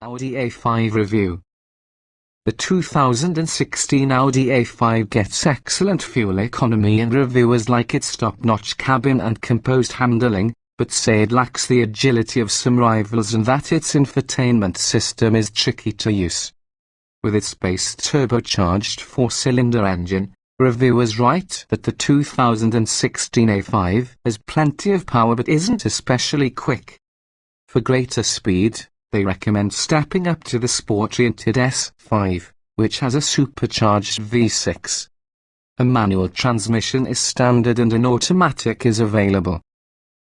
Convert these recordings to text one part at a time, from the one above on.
Audi A5 review. The 2016 Audi A5 gets excellent fuel economy and reviewers like its top-notch cabin and composed handling, but say it lacks the agility of some rivals and that its infotainment system is tricky to use. With its base turbocharged 4-cylinder engine, reviewers write that the 2016 A5 has plenty of power but isn't especially quick. For greater speed, they recommend stepping up to the sport-oriented S5, which has a supercharged V6. A manual transmission is standard and an automatic is available.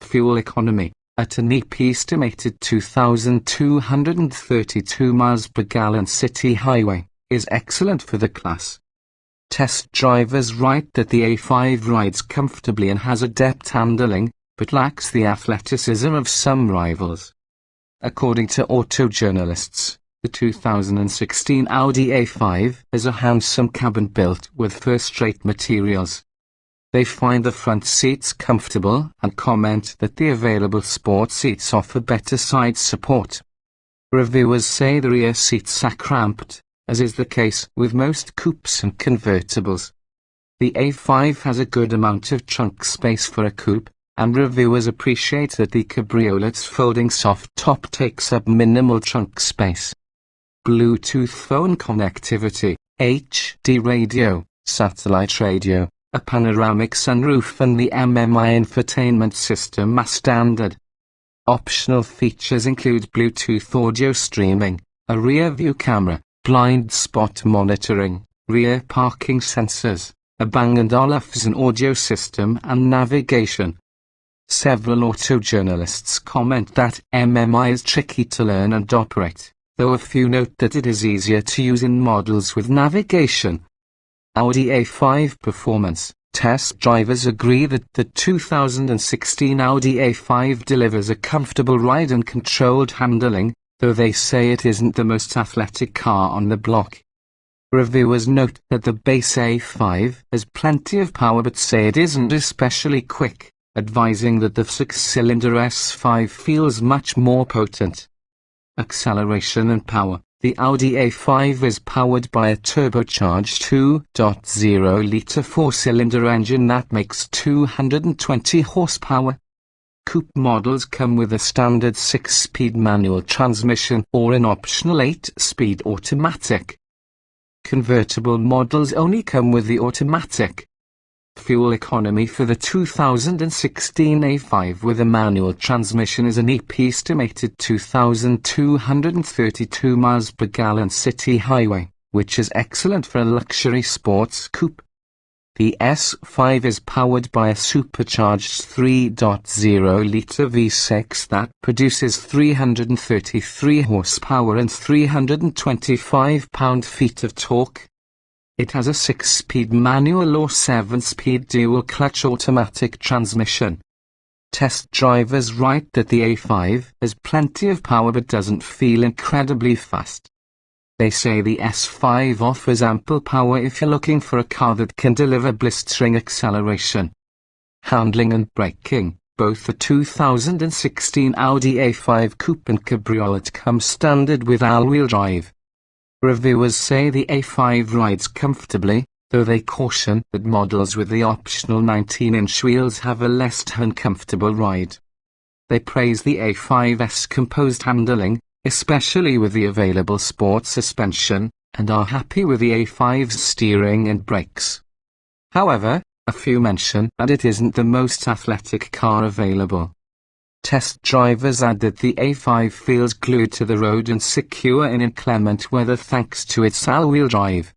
Fuel economy, at an estimated 2,232 miles per gallon city highway, is excellent for the class. Test drivers write that the A5 rides comfortably and has adept handling, but lacks the athleticism of some rivals. According to auto journalists, the 2016 Audi A5 has a handsome cabin built with first-rate materials. They find the front seats comfortable and comment that the available sport seats offer better side support. Reviewers say the rear seats are cramped, as is the case with most coupes and convertibles. The A5 has a good amount of trunk space for a coupe, and reviewers appreciate that the cabriolet's folding soft top takes up minimal trunk space. Bluetooth phone connectivity, HD radio, satellite radio, a panoramic sunroof and the MMI infotainment system are standard. Optional features include Bluetooth audio streaming, a rear view camera, blind spot monitoring, rear parking sensors, a Bang & Olufsen audio system and navigation. Several auto journalists comment that MMI is tricky to learn and operate, though a few note that it is easier to use in models with navigation. Audi A5 performance. Test drivers agree that the 2016 Audi A5 delivers a comfortable ride and controlled handling, though they say it isn't the most athletic car on the block. Reviewers note that the base A5 has plenty of power but say it isn't especially quick, advising that the 6-cylinder S5 feels much more potent. Acceleration and power. The Audi A5 is powered by a turbocharged 2.0-litre 4-cylinder engine that makes 220 horsepower. Coupe models come with a standard 6-speed manual transmission or an optional 8-speed automatic. Convertible models only come with the automatic. Fuel economy for the 2016 A5 with a manual transmission is an estimated 2,232 miles per gallon city highway, which is excellent for a luxury sports coupe. The S5 is powered by a supercharged 3.0-litre V6 that produces 333 horsepower and 325 pound-feet of torque. It has a 6-speed manual or 7-speed dual-clutch automatic transmission. Test drivers write that the A5 has plenty of power but doesn't feel incredibly fast. They say the S5 offers ample power if you're looking for a car that can deliver blistering acceleration. Handling and braking. Both the 2016 Audi A5 Coupe and Cabriolet come standard with all-wheel drive. Reviewers say the A5 rides comfortably, though they caution that models with the optional 19-inch wheels have a less uncomfortable ride. They praise the A5's composed handling, especially with the available sport suspension, and are happy with the A5's steering and brakes. However, a few mention that it isn't the most athletic car available. Test drivers add that the A5 feels glued to the road and secure in inclement weather thanks to its all-wheel drive.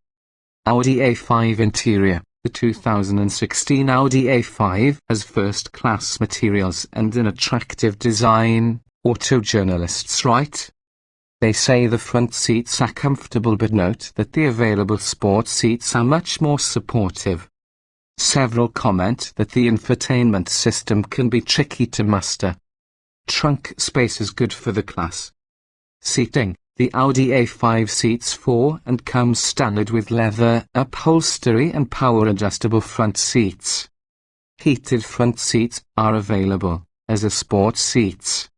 Audi A5 interior. The 2016 Audi A5 has first-class materials and an attractive design, auto journalists write. They say the front seats are comfortable but note that the available sport seats are much more supportive. Several comment that the infotainment system can be tricky to master. Trunk space is good for the class. Seating. The Audi A5 seats 4 and comes standard with leather upholstery and power-adjustable front seats. Heated front seats are available, as the sport seats.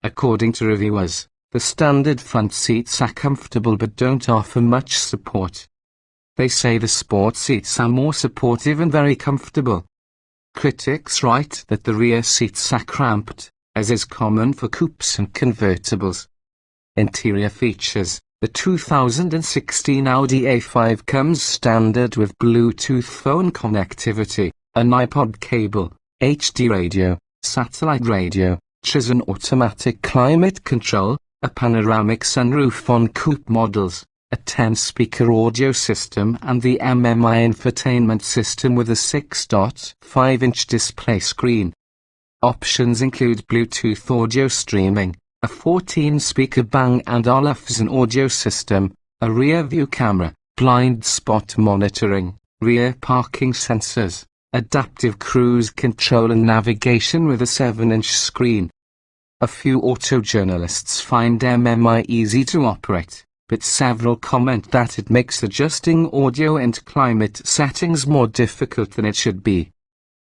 According to reviewers, the standard front seats are comfortable but don't offer much support. They say the sport seats are more supportive and very comfortable. Critics write that the rear seats are cramped, as is common for coupes and convertibles. Interior features. The 2016 Audi A5 comes standard with Bluetooth phone connectivity, an iPod cable, HD radio, satellite radio, an automatic climate control, a panoramic sunroof on coupe models, a 10-speaker audio system and the MMI infotainment system with a 6.5-inch display screen. Options include Bluetooth audio streaming, a 14-speaker Bang & Olufsen audio system, a rear-view camera, blind spot monitoring, rear parking sensors, adaptive cruise control and navigation with a 7-inch screen. A few auto journalists find MMI easy to operate, but several comment that it makes adjusting audio and climate settings more difficult than it should be.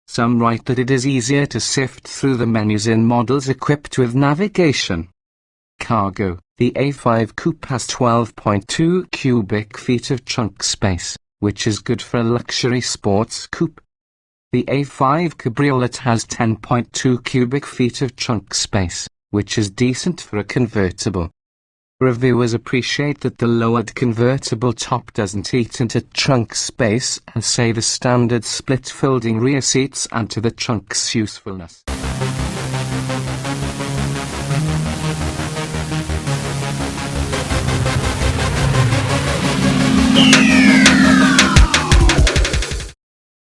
Some write that it is easier to sift through the menus in models equipped with navigation. Cargo. The A5 Coupe has 12.2 cubic feet of trunk space, which is good for a luxury sports coupe. The A5 Cabriolet has 10.2 cubic feet of trunk space, which is decent for a convertible. Reviewers appreciate that the lowered convertible top doesn't eat into trunk space and say the standard split folding rear seats add to the trunk's usefulness.